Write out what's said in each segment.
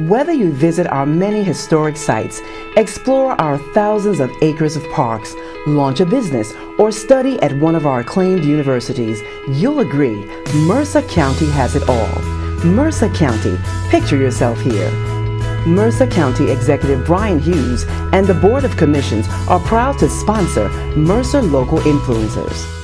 Whether you visit our many historic sites, explore our thousands of acres of parks, launch a business, or study at one of our acclaimed universities, you'll agree Mercer County has it all. Mercer County, picture yourself here. Mercer County Executive Brian Hughes and the Board of Commissions are proud to sponsor Mercer Local Influencers.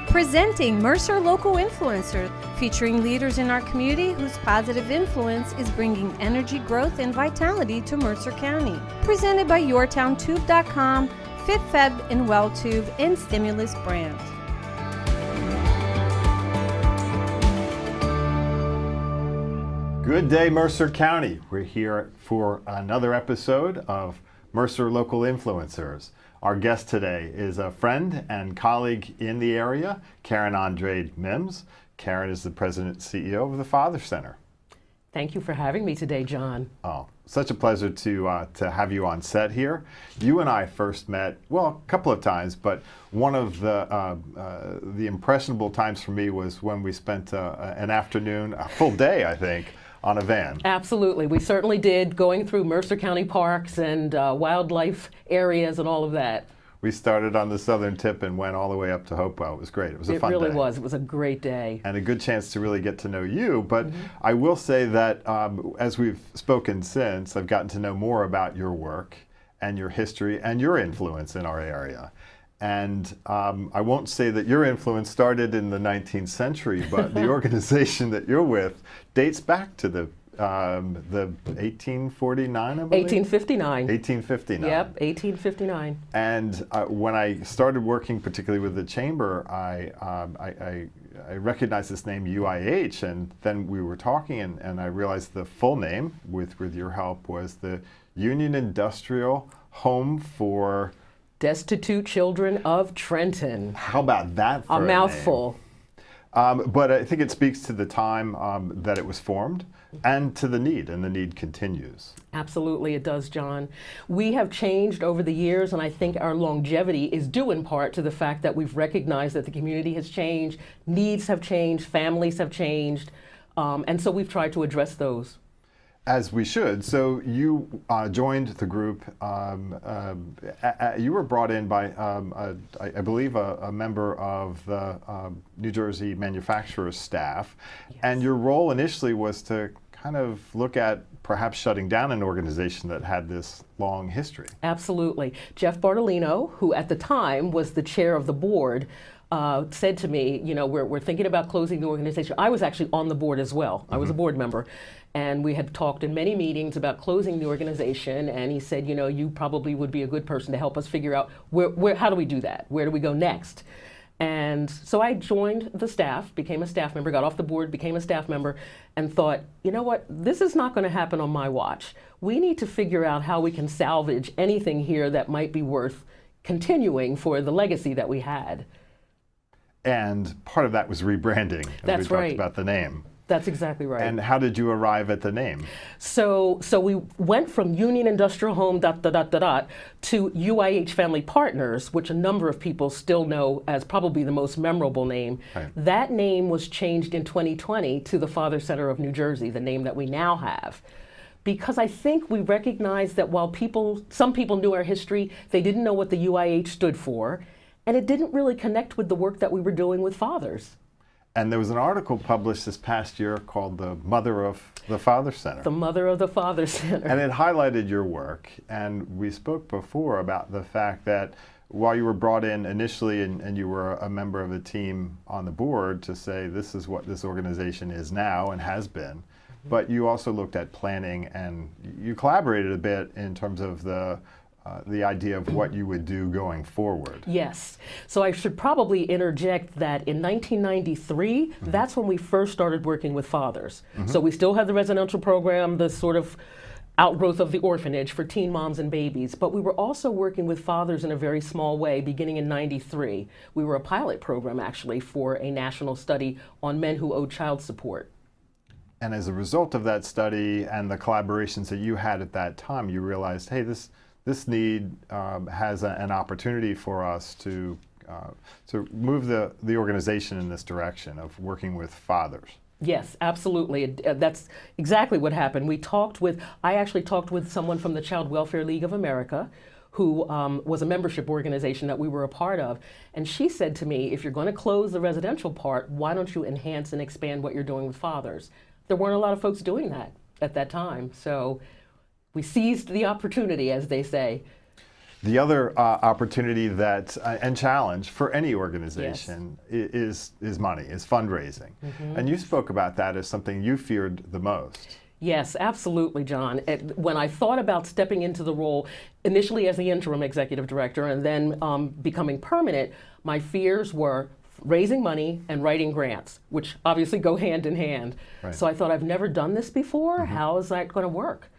Presenting Mercer Local Influencers, featuring leaders in our community whose positive influence is bringing energy, growth, and vitality to Mercer County. Presented by YourTownTube.com, Fifth Feb and WellTube, and Stimulus Brand. Good day, Mercer County. We're here for another episode of Mercer Local Influencers. Our guest today is a friend and colleague in the area, Karen Andrade Mims. Karen is the president and CEO of the Father Center. Thank you for having me today, John. Oh, such a pleasure to have you on set here. You and I first met, well, a couple of times, but one of the impressionable times for me was when we spent an afternoon, a full day, I think, on a van. Absolutely. We certainly did, going through Mercer County parks and wildlife areas and all of that. We started on the southern tip and went all the way up to Hopewell. It was great. It was a fun day. It really was. It was a great day. And a good chance to really get to know you. But I will say that as we've spoken since, I've gotten to know more about your work and your history and your influence in our area. And I won't say that your influence started in the 19th century, but the organization that you're with dates back to the 1849, I believe? 1859. 1859. Yep, 1859. And when I started working particularly with the chamber, I recognized this name UIH, and then we were talking, and I realized the full name, with your help, was the Union Industrial Home for Destitute Children of Trenton. How about that for a mouthful. But I think it speaks to the time that it was formed and to the need, and the need continues. Absolutely, it does, John. We have changed over the years, and I think our longevity is due in part to the fact that we've recognized that the community has changed, needs have changed, families have changed, and so we've tried to address those. As we should. So you joined the group. You were brought in by, I believe, a member of the New Jersey manufacturer's staff. Yes. And your role initially was to kind of look at perhaps shutting down an organization that had this long history. Absolutely. Jeff Bartolino, who at the time was the chair of the board, said to me, you know, we're thinking about closing the organization. I was actually on the board as well. I was a board member. And we had talked in many meetings about closing the organization, and he said, you know, you probably would be a good person to help us figure out how do we do that? Where do we go next? And so I joined the staff, became a staff member, got off the board, became a staff member, and thought, you know what, this is not going to happen on my watch. We need to figure out how we can salvage anything here that might be worth continuing for the legacy that we had. And part of that was rebranding. That's right. We talked about the name. That's exactly right. And how did you arrive at the name? So we went from Union Industrial Home ... to UIH Family Partners, which a number of people still know as probably the most memorable name. Right. That name was changed in 2020 to the Father Center of New Jersey, the name that we now have. Because I think we recognized that while some people knew our history, they didn't know what the UIH stood for, and it didn't really connect with the work that we were doing with fathers. And there was an article published this past year called The Mother of the Father Center. The Mother of the Father Center. And it highlighted your work. And we spoke before about the fact that while you were brought in initially and you were a member of the team on the board to say this is what this organization is now and has been, but you also looked at planning and you collaborated a bit in terms of the idea of what you would do going forward. Yes. So I should probably interject that in 1993, that's when we first started working with fathers. So we still had the residential program, the sort of outgrowth of the orphanage for teen moms and babies, but we were also working with fathers in a very small way beginning in 93. We were a pilot program actually for a national study on men who owed child support. And as a result of that study and the collaborations that you had at that time, you realized, hey, this need has an opportunity for us to move the organization in this direction of working with fathers. Yes, absolutely. That's exactly what happened. I actually talked with someone from the Child Welfare League of America who was a membership organization that we were a part of. And she said to me, if you're going to close the residential part, why don't you enhance and expand what you're doing with fathers? There weren't a lot of folks doing that at that time. So we seized the opportunity, as they say. The other opportunity that and challenge for any organization is money, is fundraising. And you spoke about that as something you feared the most. Yes, absolutely, John. When I thought about stepping into the role, initially as the interim executive director and then becoming permanent, my fears were raising money and writing grants, which obviously go hand in hand. Right. So I thought, I've never done this before. How is that going to work?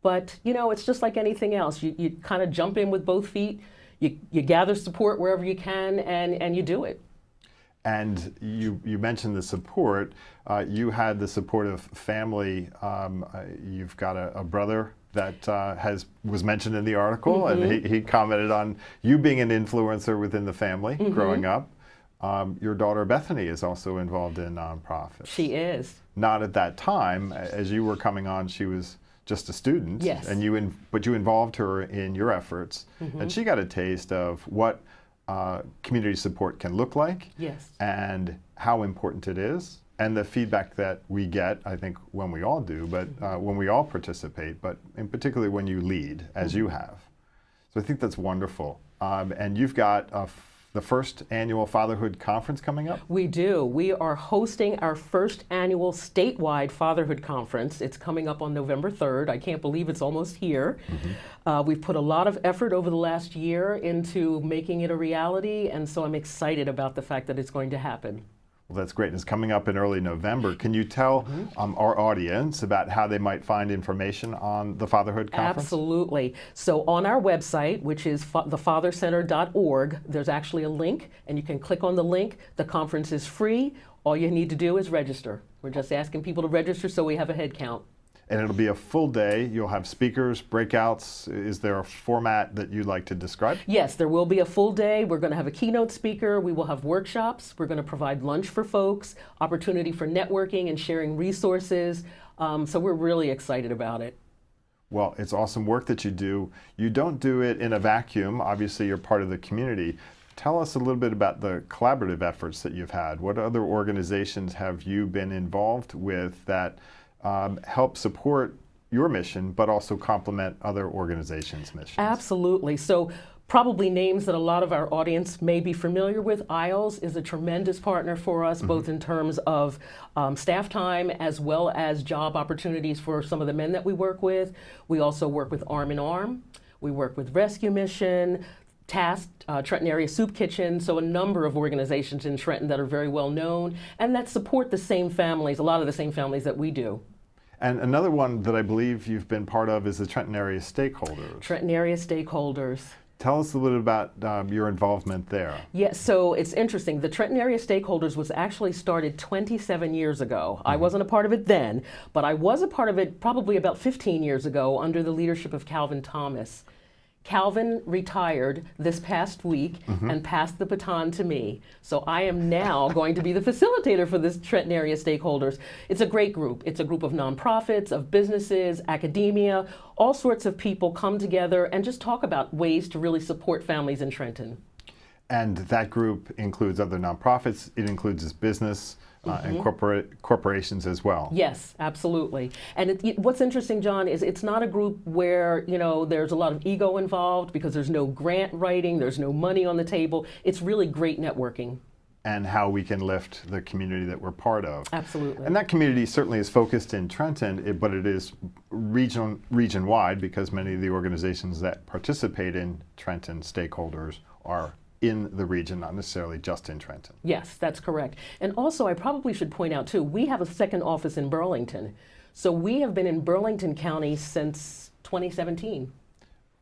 But, it's just like anything else. You kind of jump in with both feet, you gather support wherever you can, and you do it. And you mentioned the support. You had the support of family. You've got a brother that was mentioned in the article, and he commented on you being an influencer within the family growing up. Your daughter Bethany is also involved in nonprofits. She is. Not at that time. As you were coming on, she was just a student. Yes. And but you involved her in your efforts, and she got a taste of what community support can look like, yes, and how important it is, and the feedback that we get, I think, when we all do, but when we all participate, but in particular when you lead, as you have. So I think that's wonderful. And you've got the first annual Fatherhood Conference coming up? We do. We are hosting our first annual statewide Fatherhood Conference. It's coming up on November 3rd. I can't believe it's almost here. We've put a lot of effort over the last year into making it a reality, and so I'm excited about the fact that it's going to happen. Well, that's great. And it's coming up in early November. Can you tell our audience about how they might find information on the Fatherhood Conference? Absolutely. So on our website, which is thefathercenter.org, there's actually a link, and you can click on the link. The conference is free. All you need to do is register. We're just asking people to register so we have a head count. And it'll be a full day. You'll have speakers, breakouts. Is there a format that you'd like to describe? Yes, there will be a full day. We're going to have a keynote speaker. We will have workshops. We're going to provide lunch for folks, opportunity for networking and sharing resources. So we're really excited about it. Well, it's awesome work that you do. You don't do it in a vacuum. Obviously, you're part of the community. Tell us a little bit about the collaborative efforts that you've had. What other organizations have you been involved with that help support your mission, but also complement other organizations' missions? Absolutely. So probably names that a lot of our audience may be familiar with. ISLES is a tremendous partner for us, both in terms of staff time as well as job opportunities for some of the men that we work with. We also work with Arm in Arm. We work with Rescue Mission, Tasked, Trenton Area Soup Kitchen, so a number of organizations in Trenton that are very well known and that support the same families, a lot of the same families that we do. And another one that I believe you've been part of is the Trenton Area Stakeholders. Trenton Area Stakeholders. Tell us a little bit about your involvement there. Yes, so it's interesting. The Trenton Area Stakeholders was actually started 27 years ago. I wasn't a part of it then, but I was a part of it probably about 15 years ago under the leadership of Calvin Thomas. Calvin retired this past week and passed the baton to me. So I am now going to be the facilitator for this Trenton Area Stakeholders. It's a great group. It's a group of nonprofits, of businesses, academia, all sorts of people come together and just talk about ways to really support families in Trenton. And that group includes other nonprofits. It includes this business and corporations as well. Yes, absolutely. And what's interesting, John, is it's not a group where, there's a lot of ego involved because there's no grant writing, there's no money on the table. It's really great networking. And how we can lift the community that we're part of. Absolutely. And that community certainly is focused in Trenton, but it is region-wide because many of the organizations that participate in Trenton Stakeholders are in the region, not necessarily just in Trenton. Yes, that's correct. And also, I probably should point out, too, we have a second office in Burlington. So we have been in Burlington County since 2017.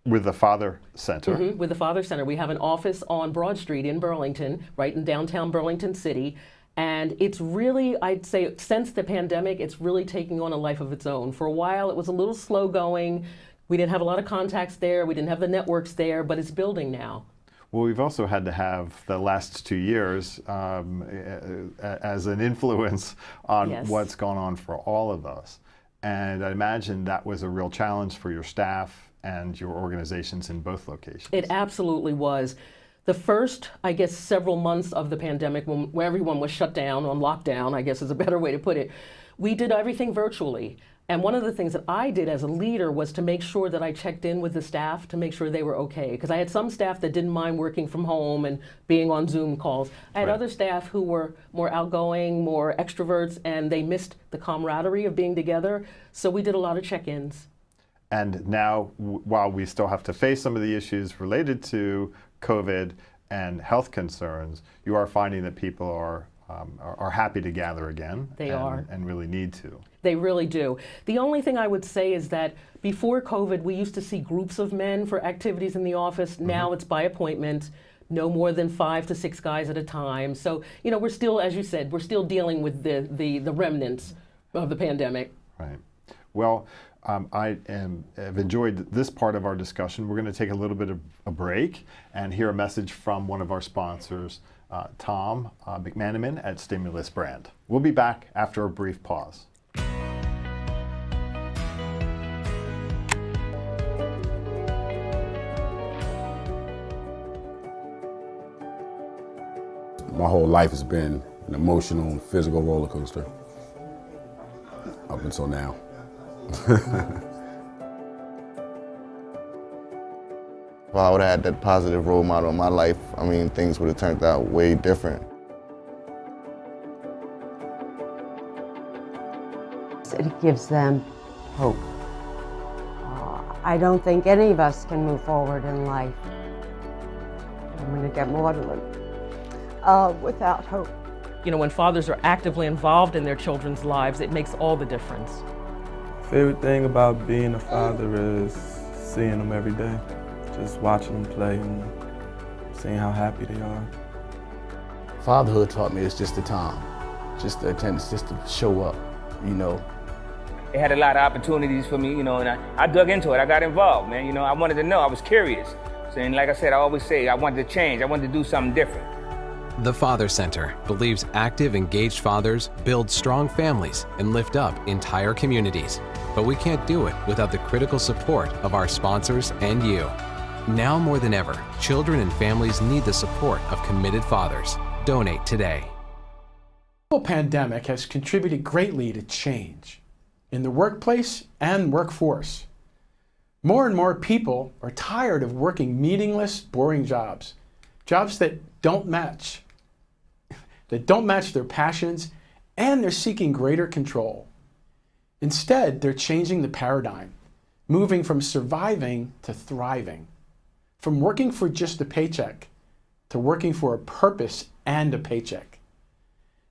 With the Father Center. With the Father Center. We have an office on Broad Street in Burlington, right in downtown Burlington City. And it's really, I'd say, since the pandemic, it's really taking on a life of its own. For a while, it was a little slow going. We didn't have a lot of contacts there. We didn't have the networks there, but it's building now. Well, we've also had to have the last 2 years as an influence on Yes. what's gone on for all of us. And I imagine that was a real challenge for your staff and your organizations in both locations. It absolutely was. The first, I guess, several months of the pandemic, when everyone was shut down, on lockdown, I guess is a better way to put it, we did everything virtually. And one of the things that I did as a leader was to make sure that I checked in with the staff to make sure they were okay. Because I had some staff that didn't mind working from home and being on Zoom calls. I had Right. other staff who were more outgoing, more extroverts, and they missed the camaraderie of being together. So we did a lot of check-ins. And now, while we still have to face some of the issues related to COVID and health concerns, you are finding that people are happy to gather again. They are. And really need to. They really do. The only thing I would say is that before COVID, we used to see groups of men for activities in the office. Now it's by appointment, no more than 5 to 6 guys at a time. So, you know, we're still, as you said, we're still dealing with the remnants of the pandemic. Right. Well, I have enjoyed this part of our discussion. We're going to take a little bit of a break and hear a message from one of our sponsors, Tom McManaman at Stimulus Brand. We'll be back after a brief pause. My whole life has been an emotional and physical roller coaster up until now. If I would have had that positive role model in my life, I mean, things would have turned out way different. It gives them hope. I don't think any of us can move forward in life. I'm going to get maudlin without hope. You know, when fathers are actively involved in their children's lives, it makes all the difference. Favorite thing about being a father is seeing them every day. Just watching them play and seeing how happy they are. Fatherhood taught me it's just the time, just the attendance, just to show up, you know. It had a lot of opportunities for me, you know, and I dug into it. I got involved, man. You know, I wanted to know. I was curious. So, and like I said, I always say I wanted to change. I wanted to do something different. The Father Center believes active, engaged fathers build strong families and lift up entire communities. But we can't do it without the critical support of our sponsors and you. Now more than ever, children and families need the support of committed fathers. Donate today. The pandemic has contributed greatly to change in the workplace and workforce. More and more people are tired of working meaningless, boring jobs that don't match their passions, and they're seeking greater control. Instead, they're changing the paradigm, moving from surviving to thriving, from working for just a paycheck to working for a purpose and a paycheck.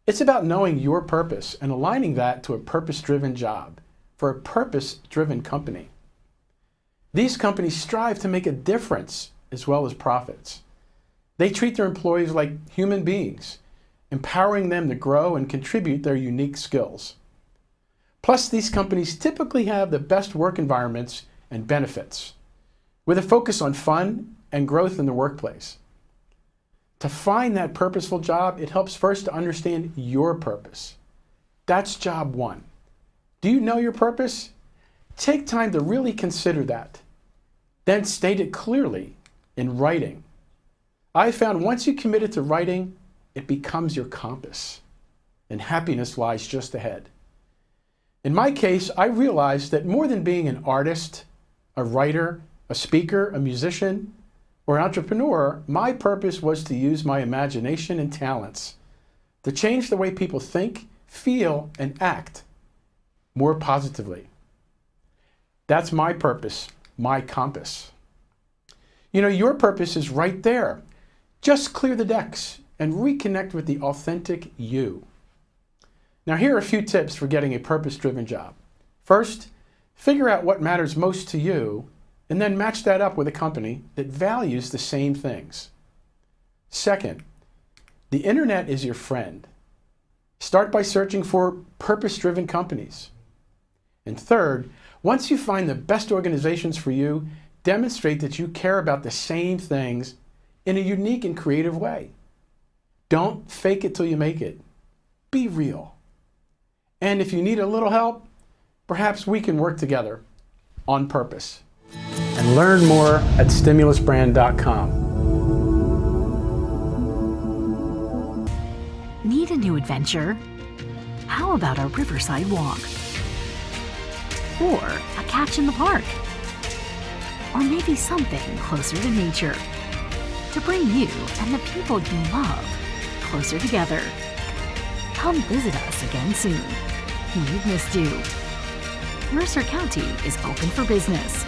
It's about knowing your purpose and aligning that to a purpose-driven job for a purpose-driven company. These companies strive to make a difference as well as profits. They treat their employees like human beings, empowering them to grow and contribute their unique skills. Plus, these companies typically have the best work environments and benefits, with a focus on fun and growth in the workplace. To find that purposeful job, it helps first to understand your purpose. That's job one. Do you know your purpose? Take time to really consider that. Then state it clearly in writing. I found once you commit it to writing, it becomes your compass, and happiness lies just ahead. In my case, I realized that more than being an artist, a writer, a speaker, a musician, or an entrepreneur, my purpose was to use my imagination and talents to change the way people think, feel, and act more positively. That's my purpose, my compass. You know, your purpose is right there. Just clear the decks and reconnect with the authentic you. Now, here are a few tips for getting a purpose-driven job. First, figure out what matters most to you and then match that up with a company that values the same things. Second, the internet is your friend. Start by searching for purpose-driven companies. And third, once you find the best organizations for you, demonstrate that you care about the same things in a unique and creative way. Don't fake it till you make it. Be real. And if you need a little help, perhaps we can work together on purpose. And learn more at stimulusbrand.com. Need a new adventure? How about a riverside walk? Or a catch in the park? Or maybe something closer to nature? To bring you and the people you love closer together. Come visit us again soon. We've missed you. Mercer County is open for business.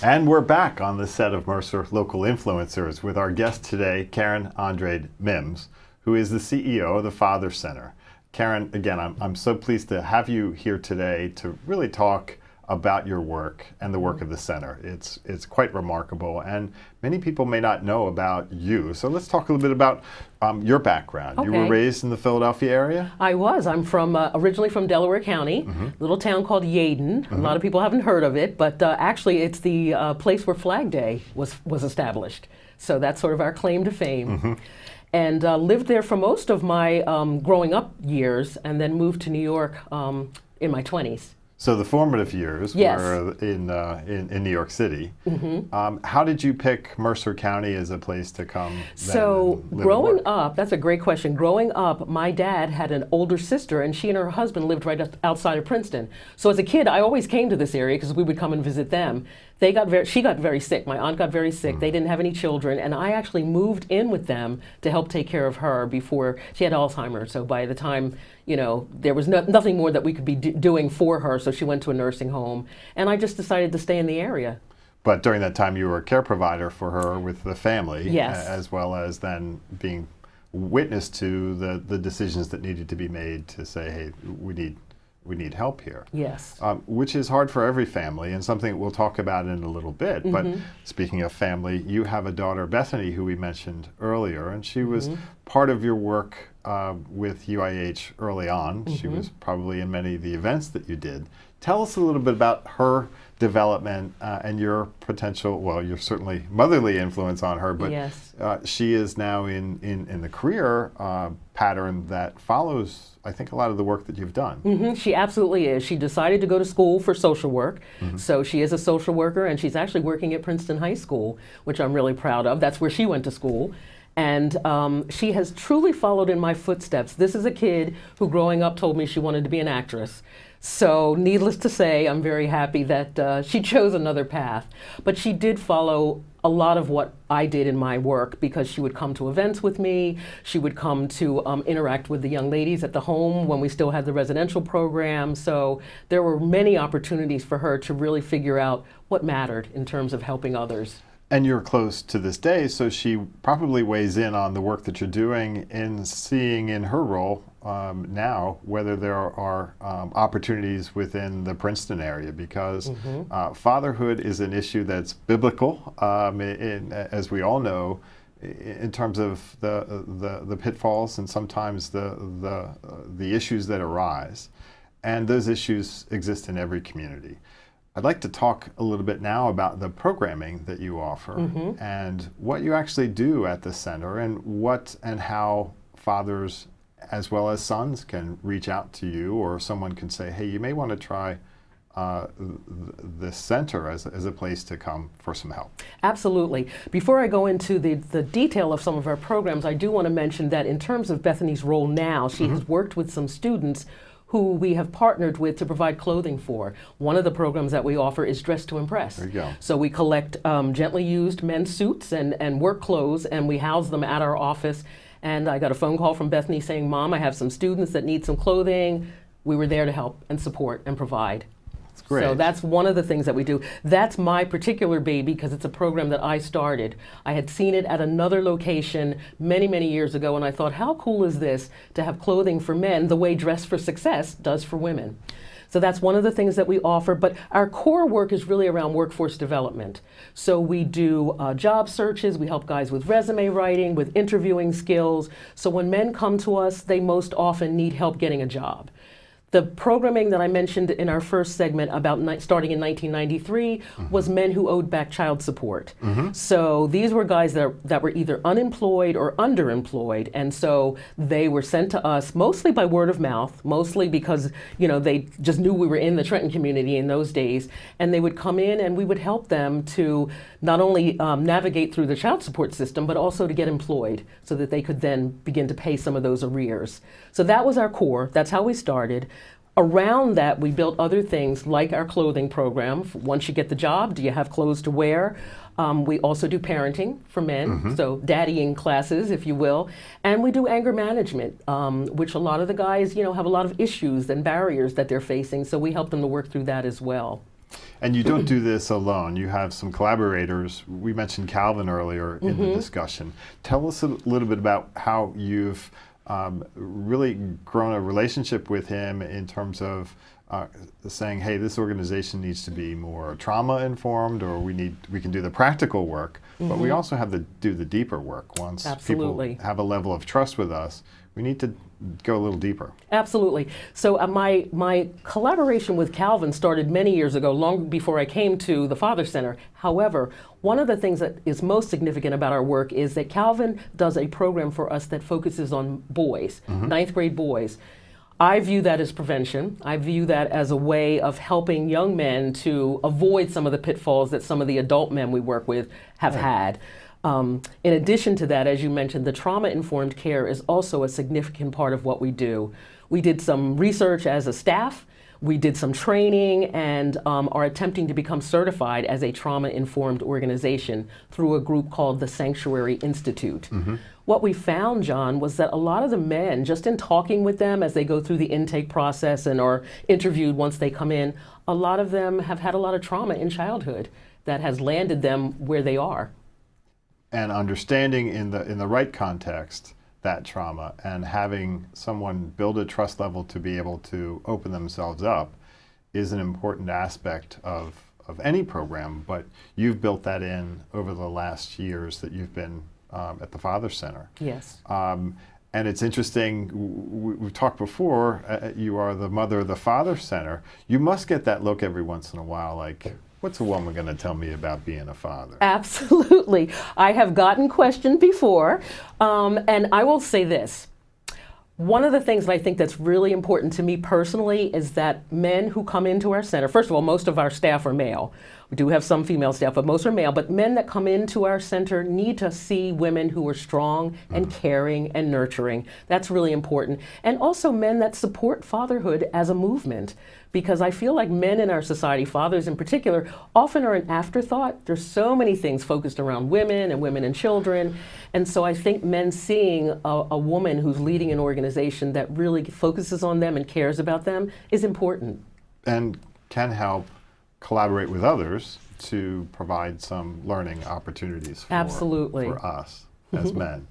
And we're back on the set of Mercer Local Influencers with our guest today, Karen Andrade Mims, who is the CEO of the Father Center. Karen, again, I'm so pleased to have you here today to really talk about your work and the work of the center. It's quite remarkable, and many people may not know about you. So let's talk a little bit about your background. Okay. You were raised in the Philadelphia area? I was. I'm from originally from Delaware County, little town called Yeadon. A lot of people haven't heard of it, but actually it's the place where Flag Day was established. So that's sort of our claim to fame. And lived there for most of my growing up years, and then moved to New York in my 20s. So the formative years Yes. were in New York City. How did you pick Mercer County as a place to come? So growing up, that's a great question. Growing up, my dad had an older sister, and she and her husband lived right outside of Princeton. So as a kid, I always came to this area because we would come and visit them. She got very sick. My aunt got very sick. They didn't have any children, and I actually moved in with them to help take care of her before she had Alzheimer's. So by the time, there was nothing more that we could be doing for her, so she went to a nursing home, and I just decided to stay in the area. But during that time, you were a care provider for her with the family, Yes. as well as then being witness to the decisions that needed to be made to say, hey, we need help here. Yes. Which is hard for every family, and something we'll talk about in a little bit. But speaking of family, you have a daughter, Bethany, who we mentioned earlier, and she was part of your work with UIH early on. She was probably in many of the events that you did. Tell us a little bit about her development and your potential, well, you're certainly motherly influence on her, but Yes. She is now in the career pattern that follows, I think, a lot of the work that you've done. She absolutely is. She decided to go to school for social work, so she is a social worker, and she's actually working at Princeton High School, which I'm really proud of. That's where she went to school. And she has truly followed in my footsteps. This is a kid who growing up told me she wanted to be an actress. So needless to say, I'm very happy that she chose another path. But she did follow a lot of what I did in my work, because she would come to events with me. She would come to interact with the young ladies at the home when we still had the residential program. So there were many opportunities for her to really figure out what mattered in terms of helping others. And you're close to this day, so she probably weighs in on the work that you're doing in seeing in her role now whether there are opportunities within the Princeton area, because fatherhood is an issue that's biblical, as we all know, in terms of the pitfalls and sometimes the issues that arise. And those issues exist in every community. I'd like to talk a little bit now about the programming that you offer and what you actually do at the center, and what and how fathers as well as sons can reach out to you, or someone can say, hey, you may want to try the center as a place to come for some help. Absolutely. Before I go into the detail of some of our programs, I do want to mention that in terms of Bethany's role now, she has worked with some students who we have partnered with to provide clothing for. One of the programs that we offer is Dress to Impress. There you go. So we collect gently used men's suits and work clothes, and we house them at our office. And I got a phone call from Bethany saying, Mom, I have some students that need some clothing. We were there to help and support and provide. Great. So that's one of the things that we do. That's my particular baby because it's a program that I started. I had seen it at another location many, many years ago, and I thought, how cool is this to have clothing for men the way Dress for Success does for women? So that's one of the things that we offer, but our core work is really around workforce development. So we do job searches, we help guys with resume writing, with interviewing skills. So when men come to us, they most often need help getting a job. The programming that I mentioned in our first segment about starting in 1993 was men who owed back child support. So these were guys that were either unemployed or underemployed, and so they were sent to us mostly by word of mouth, mostly because they just knew we were in the Trenton community in those days, and they would come in and we would help them to not only navigate through the child support system, but also to get employed so that they could then begin to pay some of those arrears. So that was our core. That's how we started. Around that, we built other things like our clothing program. Once you get the job, do you have clothes to wear? We also do parenting for men, so daddying classes, if you will. And we do anger management, which a lot of the guys, have a lot of issues and barriers that they're facing, so we help them to work through that as well. And you don't do this alone. You have some collaborators. We mentioned Calvin earlier in the discussion. Tell us a little bit about how you've really grown a relationship with him in terms of saying, hey, this organization needs to be more trauma informed, or we can do the practical work, but we also have to do the deeper work. Once people have a level of trust with us, we need to go a little deeper. Absolutely. So my collaboration with Calvin started many years ago, long before I came to the Father Center. However, one of the things that is most significant about our work is that Calvin does a program for us that focuses on boys, ninth grade boys. I view that as prevention. I view that as a way of helping young men to avoid some of the pitfalls that some of the adult men we work with have had. In addition to that, as you mentioned, the trauma-informed care is also a significant part of what we do. We did some research as a staff. We did some training and are attempting to become certified as a trauma-informed organization through a group called the Sanctuary Institute. What we found, John, was that a lot of the men, just in talking with them as they go through the intake process and are interviewed once they come in, a lot of them have had a lot of trauma in childhood that has landed them where they are. And understanding in the right context that trauma and having someone build a trust level to be able to open themselves up is an important aspect of any program, but you've built that in over the last years that you've been at the Father Center. Yes. And it's interesting, we've talked before, you are the mother of the Father Center. You must get that look every once in a while, like, what's a woman going to tell me about being a father? Absolutely. I have gotten questioned before, and I will say this. One of the things that I think that's really important to me personally is that men who come into our center, first of all, most of our staff are male. We do have some female staff, but most are male. But men that come into our center need to see women who are strong and caring and nurturing. That's really important. And also men that support fatherhood as a movement. Because I feel like men in our society, fathers in particular, often are an afterthought. There's so many things focused around women and children. And so I think men seeing a woman who's leading an organization that really focuses on them and cares about them is important. And can help collaborate with others to provide some learning opportunities for us as men.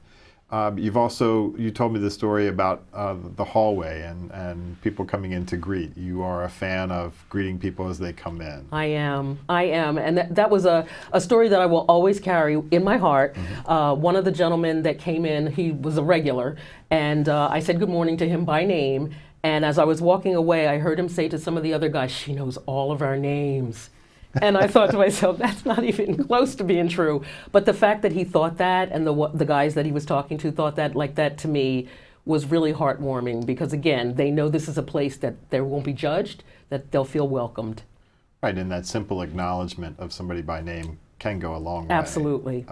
You told me the story about the hallway and people coming in to greet. You are a fan of greeting people as they come in. I am. And that was a story that I will always carry in my heart. One of the gentlemen that came in, he was a regular, and I said good morning to him by name. And as I was walking away, I heard him say to some of the other guys, "She knows all of our names." And I thought to myself, that's not even close to being true. But the fact that he thought that, and the guys that he was talking to thought that, like that to me was really heartwarming, because again, they know this is a place that they won't be judged, that they'll feel welcomed. Right, and that simple acknowledgement of somebody by name can go a long way. Absolutely.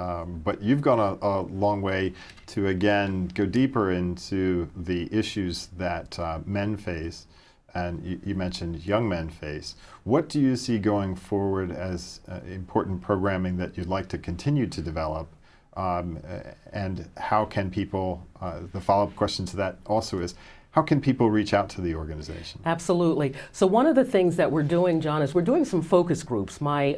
But you've gone a long way to, again, go deeper into the issues that men face, and you mentioned young men face. What do you see going forward as important programming that you'd like to continue to develop? And how can people, the follow-up question to that also is, How can people reach out to the organization? Absolutely. So one of the things that we're doing, John, is we're doing some focus groups. My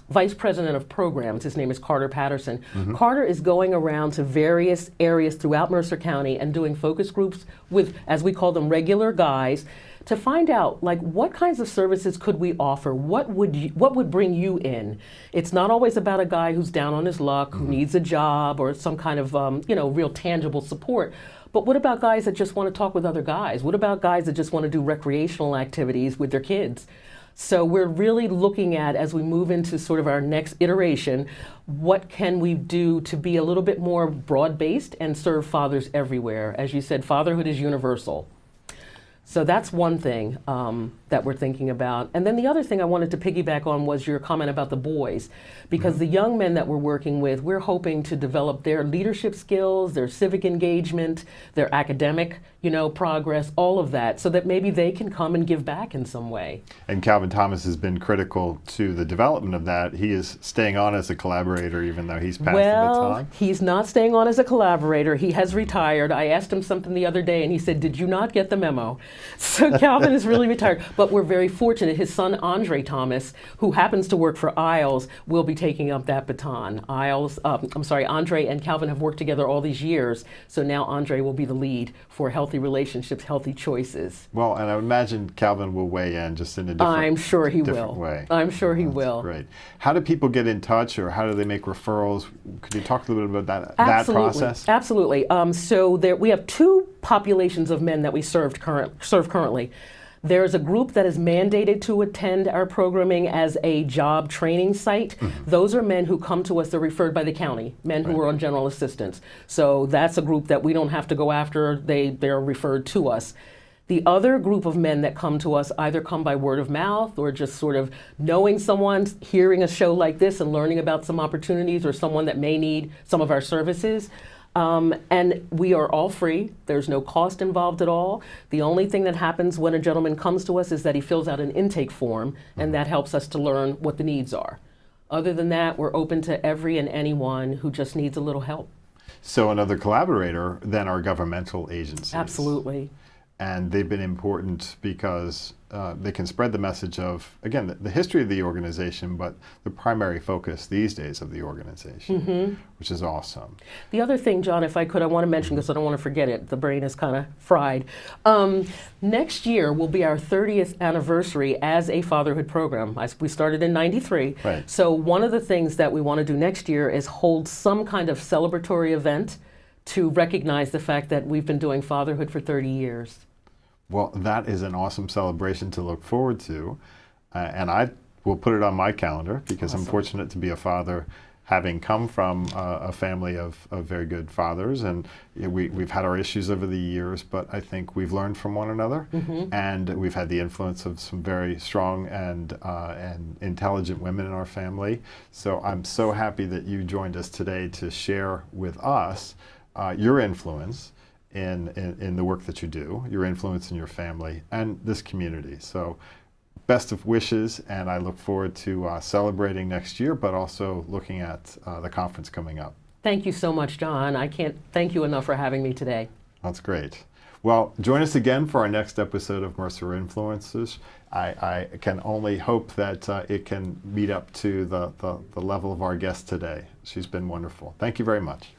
vice president of programs, his name is Carter Patterson. Carter is going around to various areas throughout Mercer County and doing focus groups with, as we call them, regular guys, to find out, like, what kinds of services could we offer? What would bring you in? It's not always about a guy who's down on his luck, who needs a job or some kind of real tangible support. But what about guys that just want to talk with other guys? What about guys that just want to do recreational activities with their kids? So we're really looking at, as we move into sort of our next iteration, what can we do to be a little bit more broad-based and serve fathers everywhere? As you said, fatherhood is universal. So that's one thing that we're thinking about. And then the other thing I wanted to piggyback on was your comment about the boys. Because the young men that we're working with, we're hoping to develop their leadership skills, their civic engagement, their academic, progress, all of that, so that maybe they can come and give back in some way. And Calvin Thomas has been critical to the development of that. He is staying on as a collaborator even though he's passed the baton. He's not staying on as a collaborator. He has retired. I asked him something the other day and he said, "Did you not get the memo?" So Calvin is really retired. But we're very fortunate. His son, Andre Thomas, who happens to work for ISLES, will be taking up that baton. Andre and Calvin have worked together all these years, so now Andre will be the lead for healthy relationships, healthy choices. Well, and I would imagine Calvin will weigh in just in a different, I'm sure he different will. way. I'm sure he will. Great. How do people get in touch, or how do they make referrals? Could you talk a little bit about that Absolutely. process? Absolutely. So we have two populations of men that we serve currently. There's a group that is mandated to attend our programming as a job training site. Those are men who come to us, they're referred by the county, men who are on general assistance. So that's a group that we don't have to go after, they're referred to us. The other group of men that come to us either come by word of mouth or just sort of knowing someone, hearing a show like this and learning about some opportunities or someone that may need some of our services. And we are all free. There's no cost involved at all. The only thing that happens when a gentleman comes to us is that he fills out an intake form, and that helps us to learn what the needs are. Other than that, we're open to every and anyone who just needs a little help. So another collaborator then are governmental agencies. Absolutely. And they've been important because they can spread the message of, again, the history of the organization, but the primary focus these days of the organization, which is awesome. The other thing, John, if I could, I want to mention, because I don't want to forget it, the brain is kind of fried. Next year will be our 30th anniversary as a fatherhood program. We started in '93. Right. So one of the things that we want to do next year is hold some kind of celebratory event to recognize the fact that we've been doing fatherhood for 30 years. Well, that is an awesome celebration to look forward to. And I will put it on my calendar because I'm fortunate to be a father, having come from a family of very good fathers. And we've had our issues over the years, but I think we've learned from one another. And we've had the influence of some very strong and intelligent women in our family. So I'm so happy that you joined us today to share with us your influence in the work that you do, your influence in your family and this community. So best of wishes, and I look forward to celebrating next year, but also looking at the conference coming up. Thank you so much, John. I can't thank you enough for having me today. That's great. Well, join us again for our next episode of Mercer Influences. I can only hope that it can meet up to the level of our guest today. She's been wonderful. Thank you very much.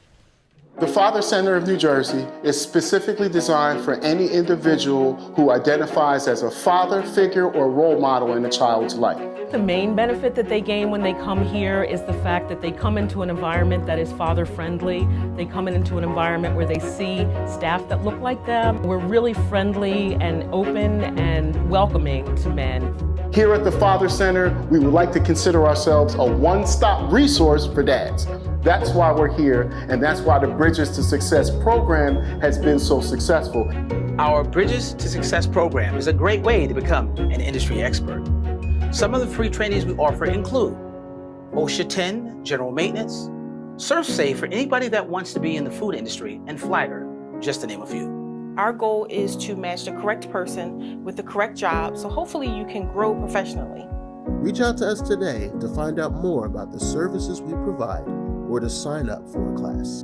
The Father Center of New Jersey is specifically designed for any individual who identifies as a father figure or role model in a child's life. The main benefit that they gain when they come here is the fact that they come into an environment that is father-friendly. They come into an environment where they see staff that look like them. We're really friendly and open and welcoming to men. Here at the Father Center, we would like to consider ourselves a one-stop resource for dads. That's why we're here, and that's why the Bridges to Success program has been so successful. Our Bridges to Success program is a great way to become an industry expert. Some of the free trainings we offer include OSHA 10, general maintenance, SurfSafe for anybody that wants to be in the food industry, and Flagger, just to name a few. Our goal is to match the correct person with the correct job, so hopefully you can grow professionally. Reach out to us today to find out more about the services we provide or to sign up for a class.